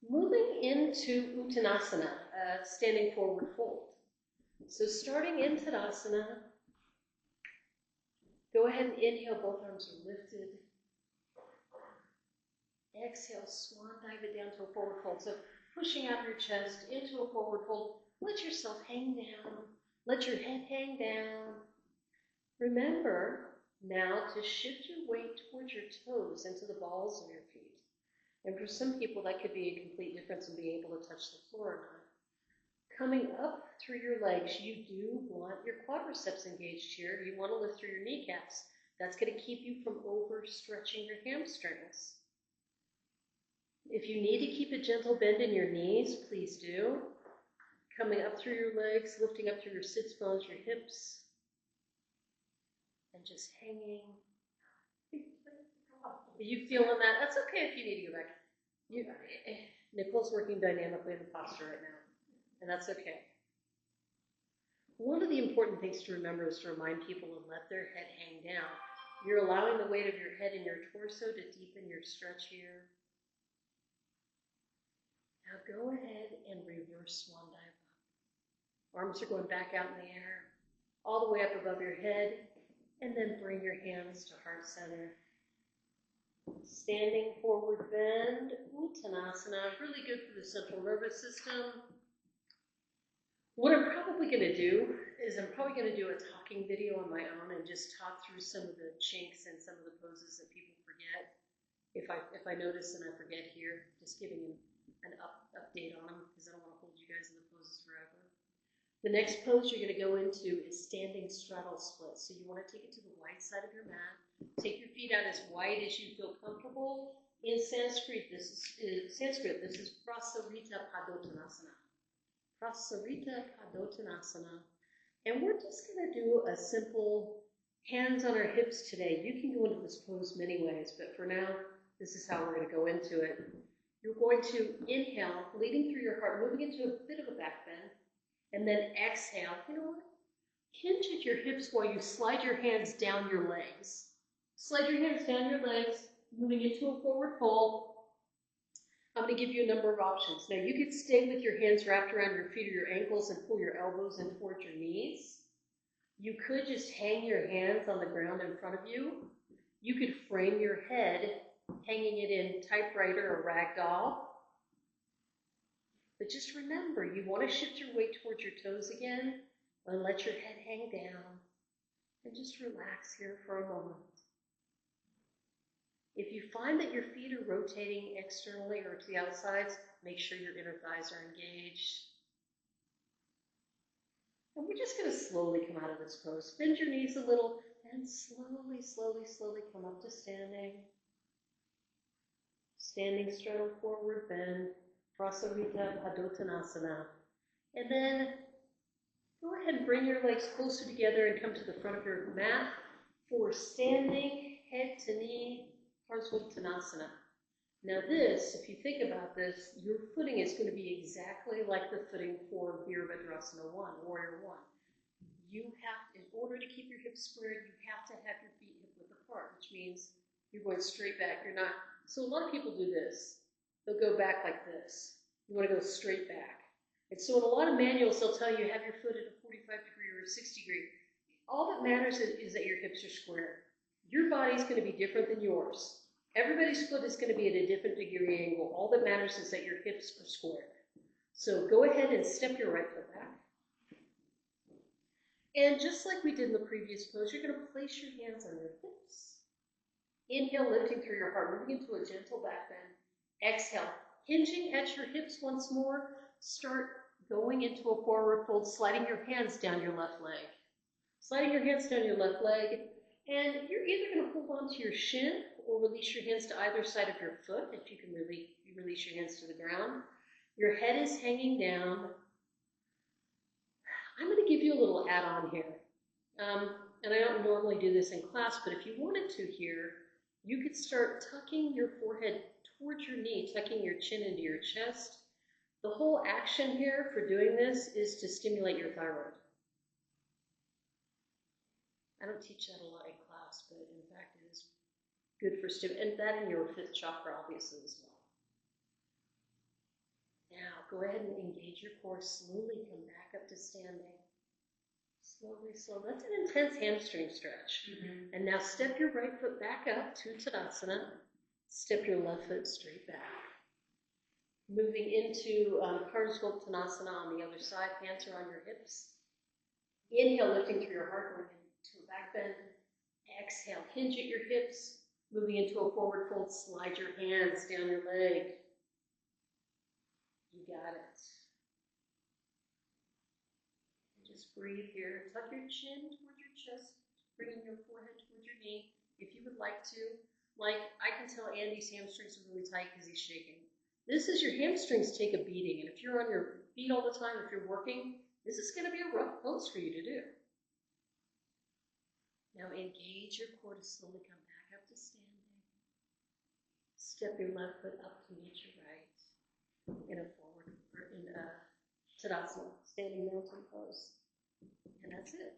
Moving into uttanasana, standing forward fold. So starting in Tadasana, go ahead and inhale, both arms are lifted. Exhale, swan dive it down to a forward fold. So pushing out your chest into a forward fold. Let yourself hang down. Let your head hang down. Remember now to shift your weight towards your toes into the balls of your feet. And for some people, that could be a complete difference in being able to touch the floor or not. Coming up through your legs, you do want your quadriceps engaged here. You want to lift through your kneecaps. That's going to keep you from overstretching your hamstrings. If you need to keep a gentle bend in your knees, please do. Coming up through your legs, lifting up through your sits bones, your hips, and just hanging. Are you feeling that? That's okay if you need to go back. Nicole's working dynamically in the posture right now, and that's okay. One of the important things to remember is to remind people to let their head hang down. You're allowing the weight of your head and your torso to deepen your stretch here. Now go ahead and reverse swan dive up. Arms are going back out in the air, all the way up above your head, and then bring your hands to heart center. Standing forward bend, uttanasana, really good for the central nervous system. What I'm probably going to do is I'm probably going to do a talking video on my own and just talk through some of the chinks and some of the poses that people forget. If I notice and I forget here, just giving an update on them because I don't want to hold you guys in the poses forever. The next pose you're going to go into is standing straddle split. So you want to take it to the wide side of your mat. Take your feet out as wide as you feel comfortable. In Sanskrit, this is Prasarita Padottanasana. Prasarita Padottanasana. And we're just going to do a simple hands on our hips today. You can go into this pose many ways, but for now, this is how we're going to go into it. You're going to inhale, leading through your heart, moving into a bit of a back bend. And then exhale. You know what? Hinge at your hips while you slide your hands down your legs. Slide your hands down your legs, moving into a forward fold. I'm going to give you a number of options. Now, you could stay with your hands wrapped around your feet or your ankles and pull your elbows in towards your knees. You could just hang your hands on the ground in front of you. You could frame your head, hanging it in typewriter or ragdoll. But just remember, you want to shift your weight towards your toes again and let your head hang down and just relax here for a moment. If you find that your feet are rotating externally or to the outsides, make sure your inner thighs are engaged. And we're just going to slowly come out of this pose. Bend your knees a little and slowly, slowly, slowly come up to standing. Standing straddle forward bend. Prasarita Padottanasana. And then go ahead and bring your legs closer together and come to the front of your mat for standing head to knee Parsvottanasana. Now this, if you think about this, your footing is going to be exactly like the footing for Virabhadrasana 1, Warrior 1. You have, in order to keep your hips squared, you have to have your feet hip width apart, which means you're going straight back. You're not. So a lot of people do this. They'll go back like this. You want to go straight back. And so in a lot of manuals, they'll tell you have your foot at a 45-degree or a 60-degree. All that matters is that your hips are square. Your body's going to be different than yours. Everybody's foot is going to be at a different degree angle. All that matters is that your hips are square. So go ahead and step your right foot back. And just like we did in the previous pose, you're going to place your hands on your hips. Inhale, lifting through your heart, moving into a gentle back bend. Exhale, hinging at your hips once more. Start going into a forward fold, sliding your hands down your left leg. Sliding your hands down your left leg, and you're either going to hold on to your shin or release your hands to either side of your foot if you can release your hands to the ground. Your head is hanging down. I'm going to give you a little add-on here. And I don't normally do this in class, but if you wanted to here, you could start tucking your forehead towards your knee, tucking your chin into your chest. The whole action here for doing this is to stimulate your thyroid. I don't teach that a lot in class, but in fact it is good for and that in your fifth chakra obviously as well. Go ahead and engage your core. Slowly come back up to standing. Slowly, slowly. That's an intense hamstring stretch. Mm-hmm. And now step your right foot back up to uttanasana. Step your left foot straight back. Moving into Karna Uttanasana on the other side. Hands are on your hips. Inhale, lifting through your heart, going into a back bend. Exhale, hinge at your hips. Moving into a forward fold, slide your hands down your leg. You got it. And just breathe here. Tuck your chin towards your chest, bringing your forehead towards your knee. If you would like to, I can tell Andy's hamstrings are really tight because he's shaking. This is your hamstrings take a beating, and if you're on your feet all the time, if you're working, this is going to be a rough pose for you to do. Now engage your core to slowly come back up to standing. Step your left foot up to meet your right in a forward, or in a Tadasana, standing mountain pose. And that's it.